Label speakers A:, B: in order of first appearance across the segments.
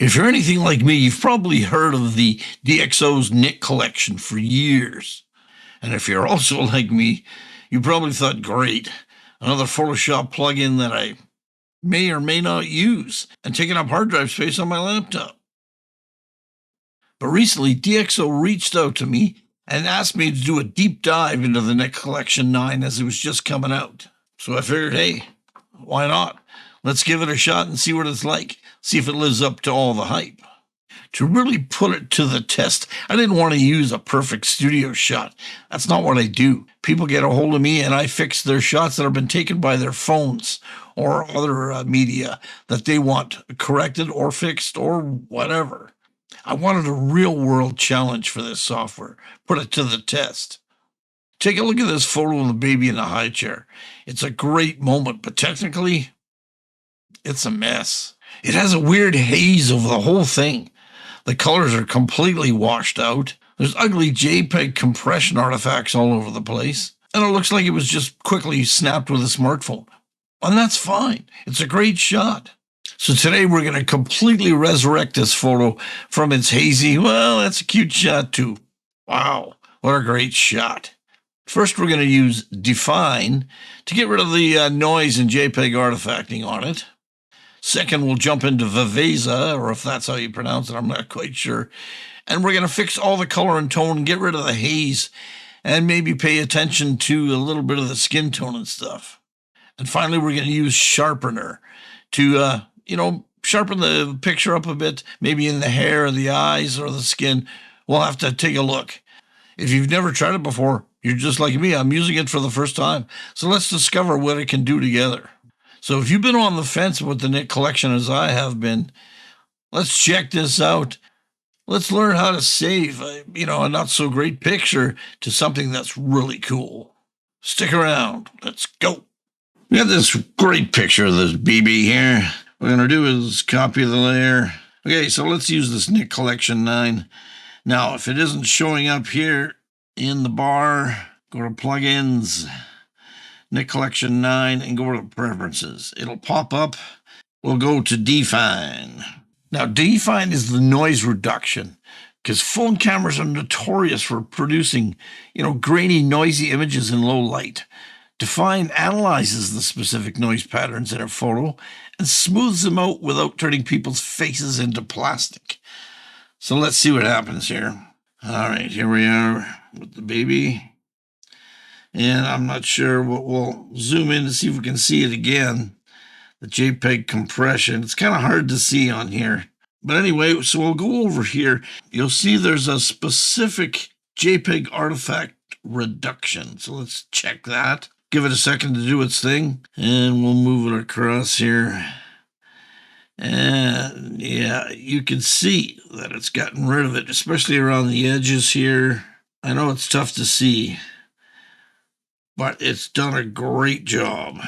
A: If you're anything like me, you've probably heard of the DxO's Nik Collection for years. And if you're also like me, you probably thought, great, another Photoshop plugin that I may or may not use and taking up hard drive space on my laptop. But recently, DxO reached out to me and asked me to do a deep dive into the Nik Collection 9 as it was just coming out. So I figured, hey, why not? Let's give it a shot and see what it's like. See if it lives up to all the hype. To really put it to the test, I didn't want to use a perfect studio shot. That's not what I do. People get a hold of me and I fix their shots that have been taken by their phones or other media that they want corrected or fixed or whatever. I wanted a real-world challenge for this software. Put it to the test. Take a look at this photo of the baby in the high chair. It's a great moment, but technically, it's a mess. It has a weird haze over the whole thing. The colors are completely washed out. There's ugly JPEG compression artifacts all over the place. And it looks like it was just quickly snapped with a smartphone. And that's fine. It's a great shot. So today we're going to completely resurrect this photo from its hazy, well, that's a cute shot too. Wow, what a great shot. First, we're going to use Dfine to get rid of the noise and JPEG artifacting on it. Second, we'll jump into Viveza, or if that's how you pronounce it, I'm not quite sure. And we're going to fix all the color and tone and get rid of the haze and maybe pay attention to a little bit of the skin tone and stuff. And finally, we're going to use Sharpener to, sharpen the picture up a bit, maybe in the hair or the eyes or the skin. We'll have to take a look. If you've never tried it before, you're just like me. I'm using it for the first time. So let's discover what it can do together. So if you've been on the fence with the Nik Collection as I have been, let's check this out. Let's learn how to save, a not so great picture to something that's really cool. Stick around. Let's go. We got this great picture of this BB here. What we're going to do is copy the layer. Okay, so let's use this Nik Collection 9. Now, if it isn't showing up here in the bar, go to Plugins, Nik Collection 9, and go to Preferences. It'll pop up. We'll go to Dfine. Now, Dfine is the noise reduction because phone cameras are notorious for producing, grainy, noisy images in low light. Dfine analyzes the specific noise patterns in a photo and smooths them out without turning people's faces into plastic. So let's see what happens here. All right, here we are with the baby. And I'm not sure what we'll zoom in to see if we can see it again. The JPEG compression. It's kind of hard to see on here. But anyway, so we'll go over here. You'll see there's a specific JPEG artifact reduction. So let's check that. Give it a second to do its thing. And we'll move it across here. And yeah, you can see that it's gotten rid of it, especially around the edges here. I know it's tough to see, but it's done a great job.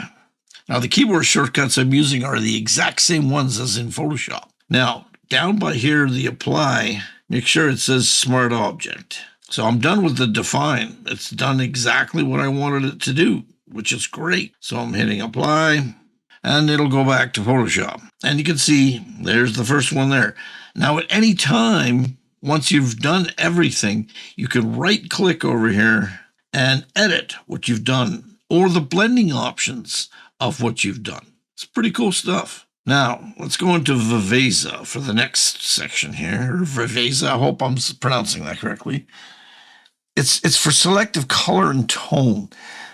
A: Now, the keyboard shortcuts I'm using are the exact same ones as in Photoshop. Now, down by here, the apply, make sure it says Smart Object. So I'm done with the Dfine. It's done exactly what I wanted it to do, which is great. So I'm hitting apply, and it'll go back to Photoshop. And you can see there's the first one there. Now, at any time, once you've done everything, you can right-click over here and edit what you've done or the blending options of what you've done. It's pretty cool stuff. Now, let's go into Viveza for the next section here. Viveza, I hope I'm pronouncing that correctly. It's for selective color and tone.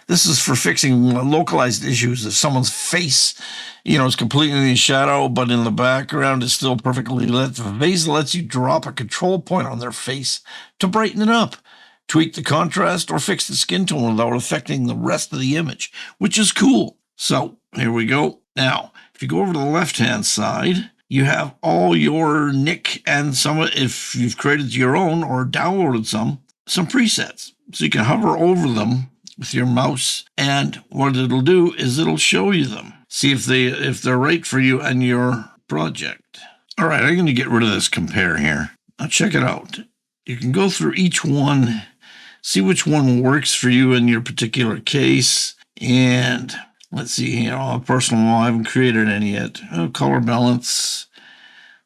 A: This is for fixing localized issues. If someone's face, is completely in shadow, but in the background is still perfectly lit, Viveza lets you drop a control point on their face to brighten it up, tweak the contrast, or fix the skin tone without affecting the rest of the image, which is cool. So here we go. Now, if you go over to the left-hand side, you have all your Nik and if you've created your own or downloaded some presets. So you can hover over them with your mouse, and what it'll do is it'll show you them. See if they're right for you and your project. All right, I'm going to get rid of this compare here. Now check it out. You can go through each one, see which one works for you in your particular case, and let's see here. Personal, I haven't created any yet. Color balance.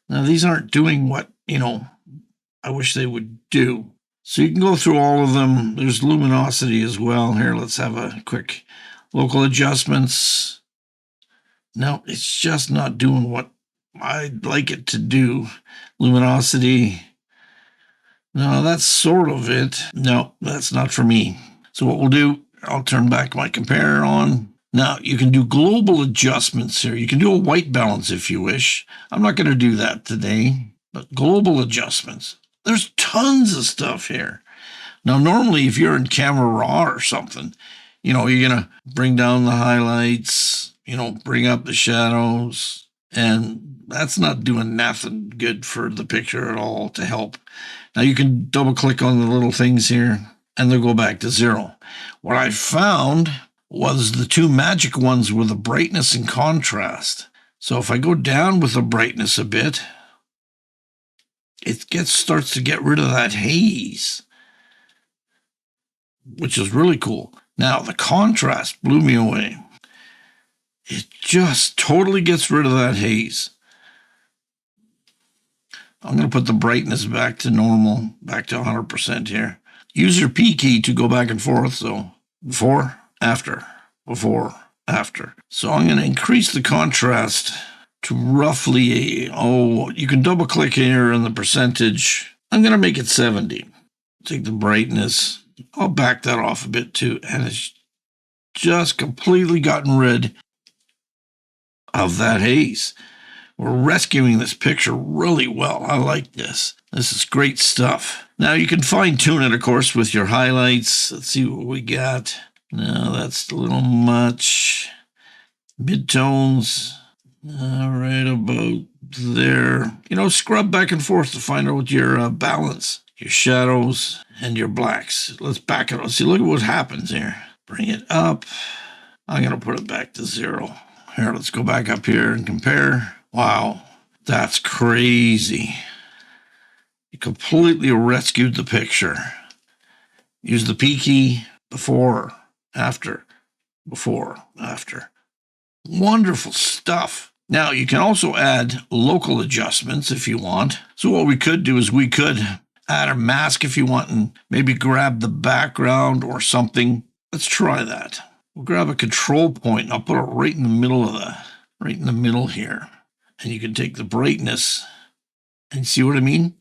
A: Now, these aren't doing what, I wish they would do. So you can go through all of them. There's luminosity as well. Here, let's have a quick local adjustments. No, it's just not doing what I'd like it to do. Luminosity. No, that's sort of it. No, that's not for me. So what we'll do, I'll turn back my compare on. Now, you can do global adjustments here. You can do a white balance if you wish. I'm not going to do that today, but global adjustments. There's tons of stuff here. Now, normally, if you're in Camera Raw or something, you're going to bring down the highlights, bring up the shadows, and that's not doing nothing good for the picture at all to help. Now, you can double-click on the little things here, and they'll go back to 0. What I found was the two magic ones were the brightness and contrast. So if I go down with the brightness a bit, it starts to get rid of that haze, which is really cool. Now, the contrast blew me away. It just totally gets rid of that haze. I'm going to put the brightness back to normal, back to 100% here. Use your P key to go back and forth. So before, after, before, after. So I'm going to increase the contrast to roughly, you can double click here on the percentage. I'm going to make it 70. Take the brightness. I'll back that off a bit too. And it's just completely gotten rid of that haze. We're rescuing this picture really well. I like this. This is great stuff. Now you can fine tune it, of course, with your highlights. Let's see what we got. No, that's a little much. Midtones, right about there. Scrub back and forth to find out your balance, your shadows, and your blacks. Let's back it up. See, look at what happens here. Bring it up. I'm going to put it back to 0. Here, let's go back up here and compare. Wow, that's crazy. You completely rescued the picture. Use the P key, before, after, before, after. Wonderful stuff. Now, you can also add local adjustments if you want. So what we could do is we could add a mask if you want and maybe grab the background or something. Let's try that. We'll grab a control point and I'll put it right in the middle right in the middle here. And you can take the brightness and see what I mean?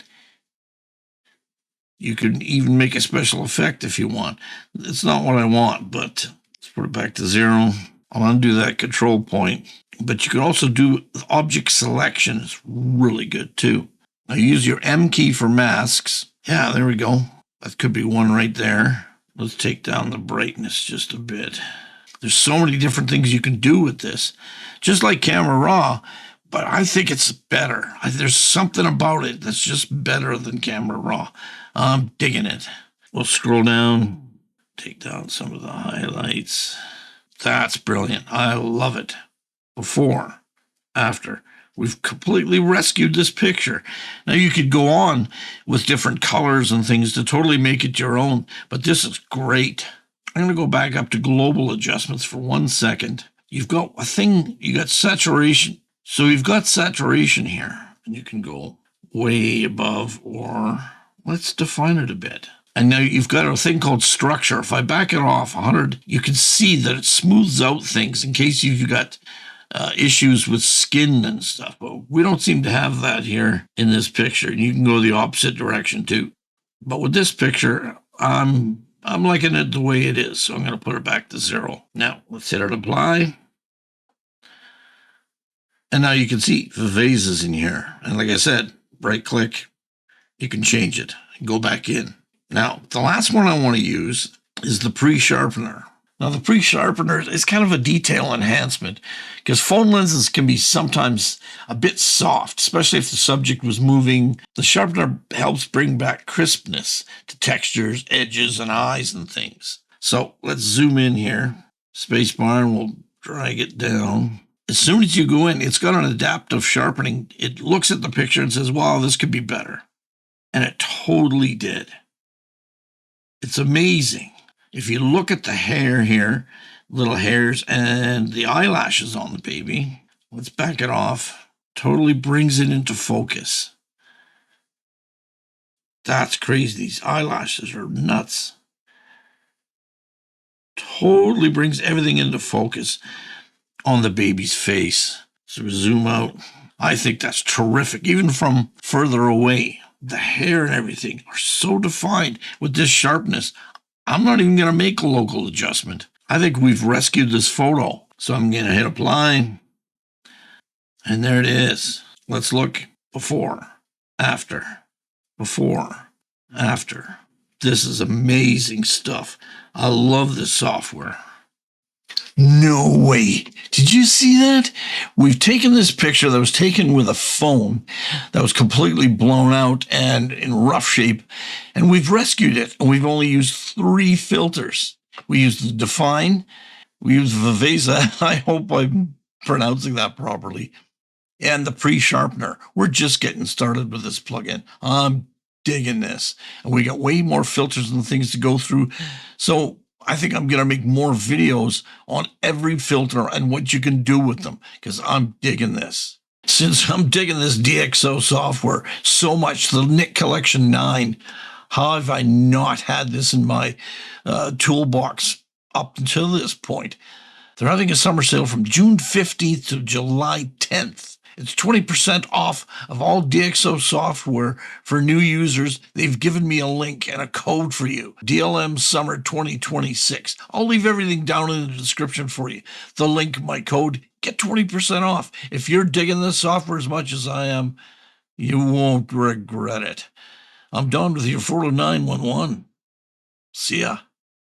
A: You can even make a special effect if you want. It's not what I want, but let's put it back to 0. I'll undo that control point. But you can also do object selection. It's really good too. Now use your M key for masks. Yeah, there we go. That could be one right there. Let's take down the brightness just a bit. There's so many different things you can do with this. Just like Camera Raw, but I think it's better. There's something about it that's just better than Camera Raw. I'm digging it. We'll scroll down, take down some of the highlights. That's brilliant. I love it. Before, after. We've completely rescued this picture. Now you could go on with different colors and things to totally make it your own, but this is great. I'm going to go back up to global adjustments for 1 second. You've got a thing, you got saturation. So you've got saturation here, and you can go way above, or let's define it a bit. And now you've got a thing called structure. If I back it off 100, you can see that it smooths out things in case you've got issues with skin and stuff. But we don't seem to have that here in this picture. And you can go the opposite direction too. But with this picture, I'm liking it the way it is. So I'm going to put it back to 0. Now let's hit it apply. And now you can see Viveza's in here. And like I said, right click, you can change it and go back in. Now, the last one I want to use is the Pre-Sharpener. Now, the Pre-Sharpener is kind of a detail enhancement because phone lenses can be sometimes a bit soft, especially if the subject was moving. The sharpener helps bring back crispness to textures, edges, and eyes and things. So let's zoom in here. Spacebar, and we'll drag it down. As soon as you go in, it's got an adaptive sharpening. It looks at the picture and says, wow, this could be better. And it totally did. It's amazing. If you look at the hair here, little hairs and the eyelashes on the baby, let's back it off. Totally brings it into focus. That's crazy. These eyelashes are nuts. Totally brings everything into focus on the baby's face. So we zoom out. I think that's terrific. Even from further away, the hair and everything are so defined with this sharpness. I'm not even going to make a local adjustment. I think we've rescued this photo. So I'm going to hit apply. And there it is. Let's look before, after, before, after. This is amazing stuff. I love this software. No way. Did you see that? We've taken this picture that was taken with a phone that was completely blown out and in rough shape, and we've rescued it, and we've only used 3 filters. We used the Dfine, we used Viveza, I hope I'm pronouncing that properly, and the Pre-Sharpener. We're just getting started with this plugin. I'm digging this. And we got way more filters and things to go through. So I think I'm going to make more videos on every filter and what you can do with them, because I'm digging this. Since I'm digging this DxO software so much, the Nik Collection 9, how have I not had this in my toolbox up until this point? They're having a summer sale from June 15th to July 10th. It's 20% off of all DxO software for new users. They've given me a link and a code for you. DLM Summer 2026. I'll leave everything down in the description for you. The link, my code, get 20% off. If you're digging this software as much as I am, you won't regret it. I'm Don with your 40911. See ya.